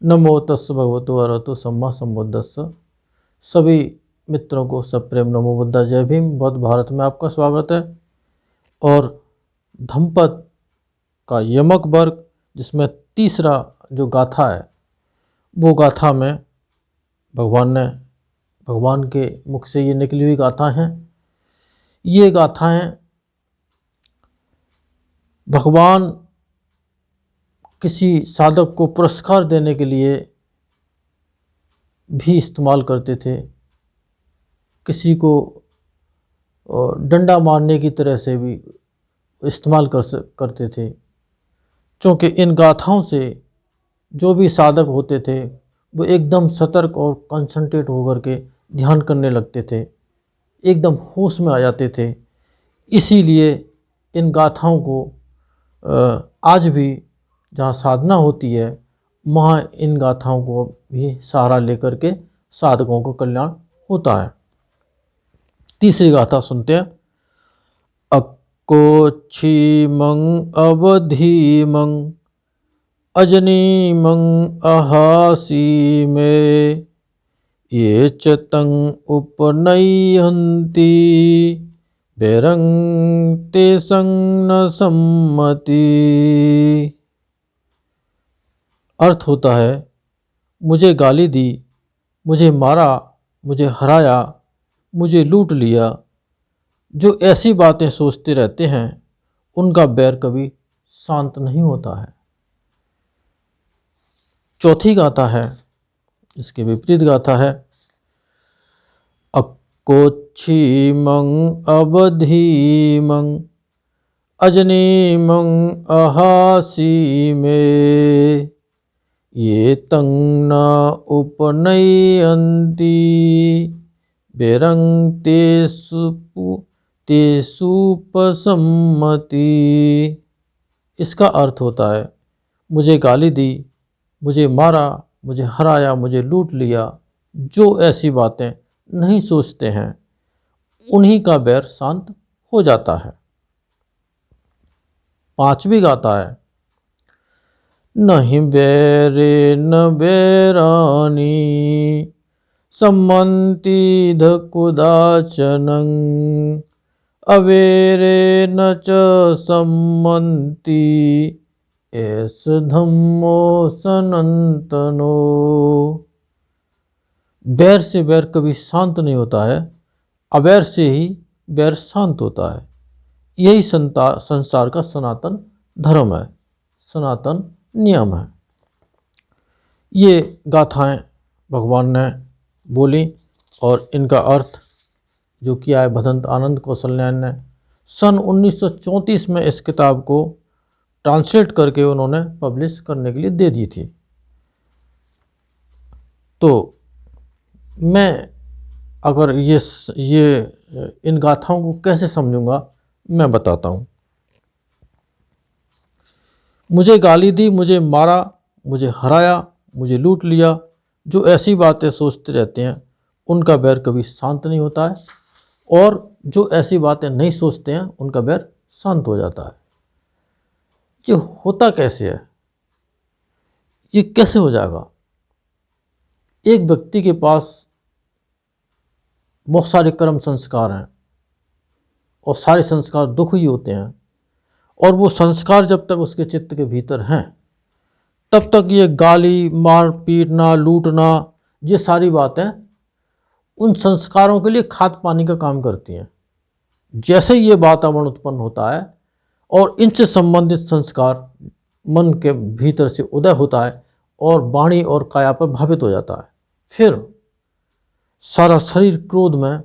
नमो तस् भगवतो अरहतो सम्मा सम्बुद्धस्स। सभी मित्रों को सप्रेम नमो बुद्धा जय भीम। बौद्ध भारत में आपका स्वागत है। और धम्पद का यमक वर्ग, जिसमें तीसरा जो गाथा है, वो गाथा में भगवान के मुख से ये निकली हुई गाथा हैं। ये गाथाएं भगवान किसी साधक को पुरस्कार देने के लिए भी इस्तेमाल करते थे, किसी को डंडा मारने की तरह से भी इस्तेमाल करते थे। क्योंकि इन गाथाओं से जो भी साधक होते थे वो एकदम सतर्क और कंसंट्रेट होकर के ध्यान करने लगते थे, एकदम होश में आ जाते थे। इसीलिए इन गाथाओं को आज भी जहाँ साधना होती है वहाँ इन गाथाओं को भी सहारा लेकर के साधकों को कल्याण होता है। तीसरी गाथा सुनते हैं। अक्कोच्छीमं अवधीमं अजनीमं अहासीमे ये च तं उपनयन्ति वैरं तेषं न सम्मति। अर्थ होता है, मुझे गाली दी, मुझे मारा, मुझे हराया, मुझे लूट लिया। जो ऐसी बातें सोचते रहते हैं उनका बैर कभी शांत नहीं होता है। चौथी गाथा है, इसके विपरीत गाथा है। अक्कोच्छीमं अवधीमं अजनीमं अहासीमे ये तं न उपनयन्ति वैरं तेषुपसम्मति। इसका अर्थ होता है, मुझे गाली दी, मुझे मारा, मुझे हराया, मुझे लूट लिया। जो ऐसी बातें नहीं सोचते हैं उन्हीं का बैर शांत हो जाता है। पांचवी गाथा है। नहि बैरे न बैरानी सम्मन्ति कुदाचनं अवेरे न च सम्मन्ति एस धम्मो सनातनो। बैर से बैर कभी शांत नहीं होता है, अवैर से ही बैर शांत होता है। यही संसार का सनातन धर्म है, सनातन नियम है। ये गाथाएं भगवान ने बोली और इनका अर्थ जो किया है भदंत आनंद कौशल्यायन ने सन 1934 में इस किताब को ट्रांसलेट करके उन्होंने पब्लिश करने के लिए दे दी थी। तो मैं अगर ये इन गाथाओं को कैसे समझूंगा मैं बताता हूँ। मुझे गाली दी, मुझे मारा, मुझे हराया, मुझे लूट लिया। जो ऐसी बातें सोचते रहते हैं उनका बैर कभी शांत नहीं होता है, और जो ऐसी बातें नहीं सोचते हैं उनका बैर शांत हो जाता है। ये होता कैसे है, ये कैसे हो जाएगा? एक व्यक्ति के पास बहुत सारे कर्म संस्कार हैं और सारे संस्कार दुख ही होते हैं, और वो संस्कार जब तक उसके चित्त के भीतर हैं तब तक ये गाली, मार पीटना, लूटना, ये सारी बातें उन संस्कारों के लिए खाद पानी का काम करती हैं। जैसे ही ये वातावरण उत्पन्न होता है और इनसे संबंधित संस्कार मन के भीतर से उदय होता है और वाणी और काया पर भावित हो जाता है, फिर सारा शरीर क्रोध में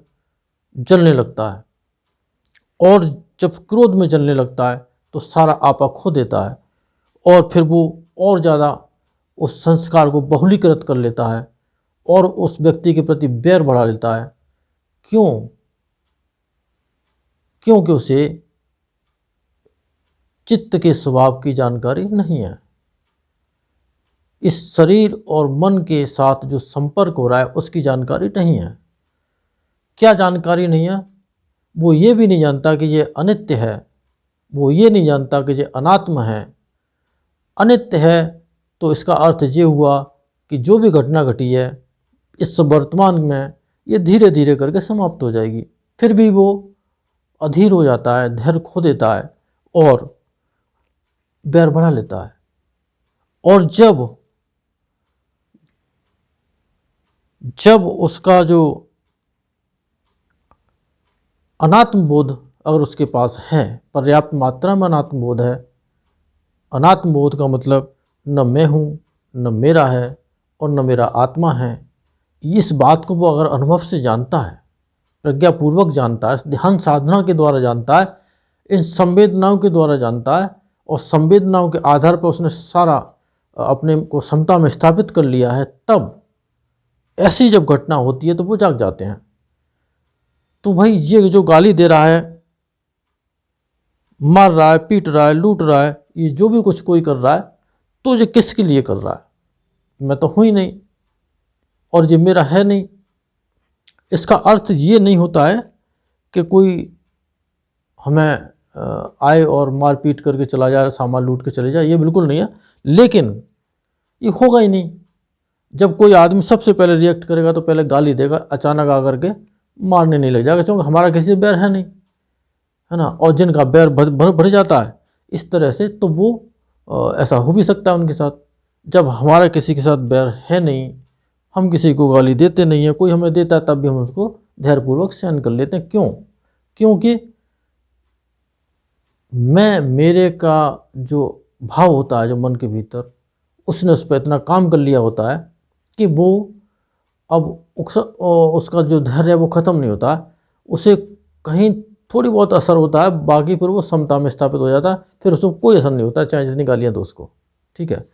जलने लगता है, और जब क्रोध में जलने लगता है तो सारा आपा खो देता है, और फिर वो और ज़्यादा उस संस्कार को बहुलीकृत कर लेता है और उस व्यक्ति के प्रति बैर बढ़ा लेता है। क्यों? क्योंकि उसे चित्त के स्वभाव की जानकारी नहीं है। इस शरीर और मन के साथ जो संपर्क हो रहा है उसकी जानकारी नहीं है। क्या जानकारी नहीं है? वो ये भी नहीं जानता कि ये अनित्य है, वो ये नहीं जानता कि ये अनात्म है। अनित्य है तो इसका अर्थ ये हुआ कि जो भी घटना घटी है इस वर्तमान में, ये धीरे धीरे करके समाप्त हो जाएगी। फिर भी वो अधीर हो जाता है, धैर्य खो देता है और बैर बढ़ा लेता है। और जब उसका जो अनात्म बोध अगर उसके पास है, पर्याप्त मात्रा में अनात्म बोध है, अनात्म बोध का मतलब न मैं हूँ, न मेरा है और न मेरा आत्मा है, इस बात को वो अगर अनुभव से जानता है, प्रज्ञापूर्वक जानता है, ध्यान साधना के द्वारा जानता है, इन संवेदनाओं के द्वारा जानता है, और संवेदनाओं के आधार पर उसने सारा अपने को समता में स्थापित कर लिया है, तब ऐसी जब घटना होती है तो वो जाग जाते हैं। तो भाई ये जो गाली दे रहा है, मार रहा है, पीट रहा है, लूट रहा है, ये जो भी कुछ कोई कर रहा है, तो ये किसके लिए कर रहा है? मैं तो हूँ ही नहीं और ये मेरा है नहीं। इसका अर्थ ये नहीं होता है कि कोई हमें आए और मार पीट करके चला जाए, सामान लूट के चले जाए, ये बिल्कुल नहीं है। लेकिन ये होगा ही नहीं। जब कोई आदमी सबसे पहले रिएक्ट करेगा तो पहले गाली देगा, अचानक आकर के मारने नहीं लग जाएगा, क्योंकि हमारा किसी से बैर है नहीं, है ना। और जिनका बैर भर जाता है इस तरह से, तो वो ऐसा हो भी सकता है उनके साथ। जब हमारा किसी के साथ बैर है नहीं, हम किसी को गाली देते नहीं है, कोई हमें देता है तब भी हम उसको धैर्यपूर्वक सहन कर लेते हैं। क्यों? क्योंकि मैं मेरे का जो भाव होता है, जो मन के भीतर, उसने उस पर इतना काम कर लिया होता है कि वो अब उसका जो धैर्य है वो ख़त्म नहीं होता है। उसे कहीं थोड़ी बहुत असर होता है, बाकी फिर वो समता में स्थापित हो जाता है, फिर उसको कोई असर नहीं होता, चाहे जितनी गालियाँ दो उसको, ठीक है।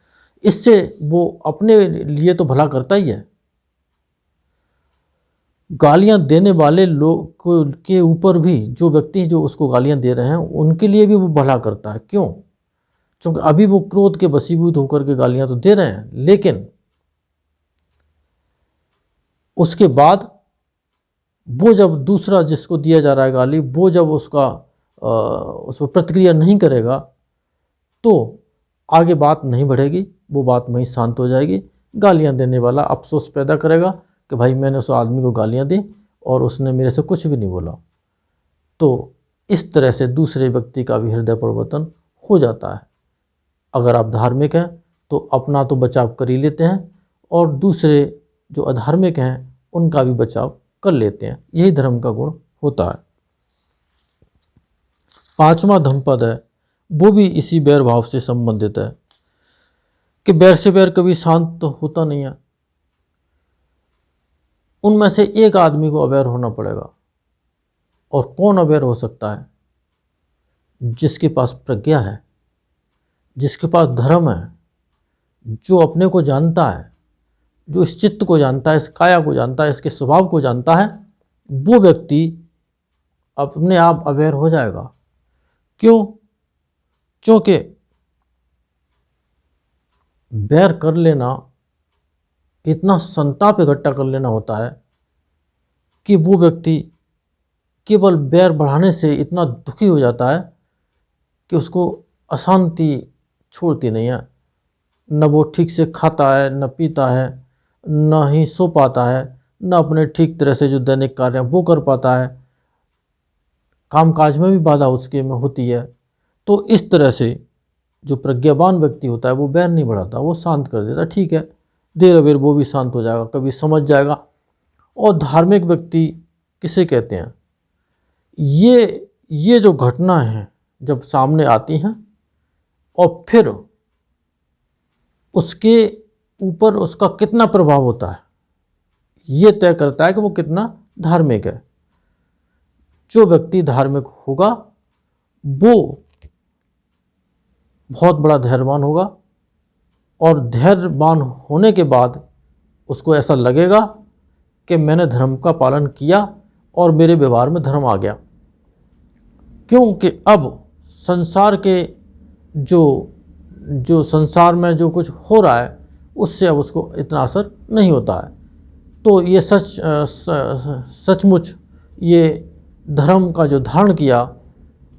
इससे वो अपने लिए तो भला करता ही है। गालियां देने वाले लोग के ऊपर भी, जो व्यक्ति जो उसको गालियां दे रहे हैं, उनके लिए भी वो भला करता है। क्यों? क्योंकि अभी वो क्रोध के वशीभूत होकर के गालियां तो दे रहे हैं, लेकिन उसके बाद वो जब दूसरा जिसको दिया जा रहा है गाली, वो जब उस पर प्रतिक्रिया नहीं करेगा तो आगे बात नहीं बढ़ेगी, वो बात वहीं शांत हो जाएगी। गालियां देने वाला अफसोस पैदा करेगा कि भाई मैंने उस आदमी को गालियां दी और उसने मेरे से कुछ भी नहीं बोला। तो इस तरह से दूसरे व्यक्ति का भी हृदय परिवर्तन हो जाता है। अगर आप धार्मिक हैं तो अपना तो बचाव कर ही लेते हैं, और दूसरे जो अधार्मिक हैं उनका भी बचाव कर लेते हैं। यही धर्म का गुण होता है। 5वां धम्मपद है, वो भी इसी बैर भाव से संबंधित है कि बैर से बैर कभी शांत तो होता नहीं है। उनमें से एक आदमी को अवैर होना पड़ेगा। और कौन अवैर हो सकता है? जिसके पास प्रज्ञा है, जिसके पास धर्म है, जो अपने को जानता है, जो इस चित्त को जानता है, इस काया को जानता है, इसके स्वभाव को जानता है, वो व्यक्ति अपने आप अवैर हो जाएगा। क्यों? क्योंकि बैर कर लेना, इतना संताप इकट्ठा कर लेना होता है कि वो व्यक्ति केवल बैर बढ़ाने से इतना दुखी हो जाता है कि उसको अशांति छोड़ती नहीं है। न वो ठीक से खाता है, न पीता है, न ही सो पाता है, न अपने ठीक तरह से जो दैनिक कार्य वो कर पाता है, कामकाज में भी बाधा उसके में होती है। तो इस तरह से जो प्रज्ञावान व्यक्ति होता है वो बैर नहीं बढ़ाता, वो शांत कर देता। ठीक है, देर अबेर वो भी शांत हो जाएगा, कभी समझ जाएगा। और धार्मिक व्यक्ति किसे कहते हैं? ये जो घटना है जब सामने आती हैं और फिर उसके ऊपर उसका कितना प्रभाव होता है, ये तय करता है कि वो कितना धार्मिक है। जो व्यक्ति धार्मिक होगा वो बहुत बड़ा धैर्यवान होगा, और धैर्यवान होने के बाद उसको ऐसा लगेगा कि मैंने धर्म का पालन किया और मेरे व्यवहार में धर्म आ गया। क्योंकि अब संसार के जो संसार में जो कुछ हो रहा है उससे अब उसको इतना असर नहीं होता है। तो ये सचमुच ये धर्म का जो धारण किया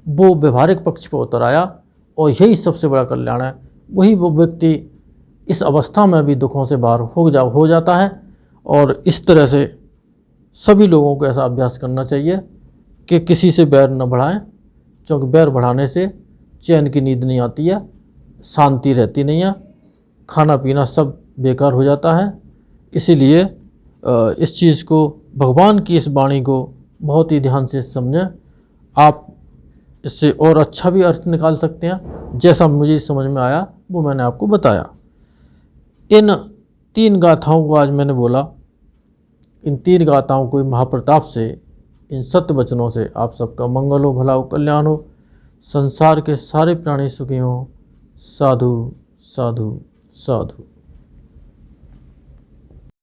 वो व्यवहारिक पक्ष पर उतर आया, और यही सबसे बड़ा कल्याण है। वही वो व्यक्ति इस अवस्था में भी दुखों से बाहर हो जाता है। और इस तरह से सभी लोगों को ऐसा अभ्यास करना चाहिए कि किसी से बैर न बढ़ाएं, क्योंकि बैर बढ़ाने से चैन की नींद नहीं आती है, शांति रहती नहीं है, खाना पीना सब बेकार हो जाता है। इसीलिए इस चीज़ को, भगवान की इस वाणी को बहुत ही ध्यान से समझें। आप इससे और अच्छा भी अर्थ निकाल सकते हैं। जैसा मुझे समझ में आया वो मैंने आपको बताया। इन 3 गाथाओं को आज मैंने बोला। इन 3 गाथाओं को महाप्रताप से, इन सत्य वचनों से आप सबका मंगल हो, भला हो, कल्याण हो, संसार के सारे प्राणी सुखी हों। साधु साधु साधु।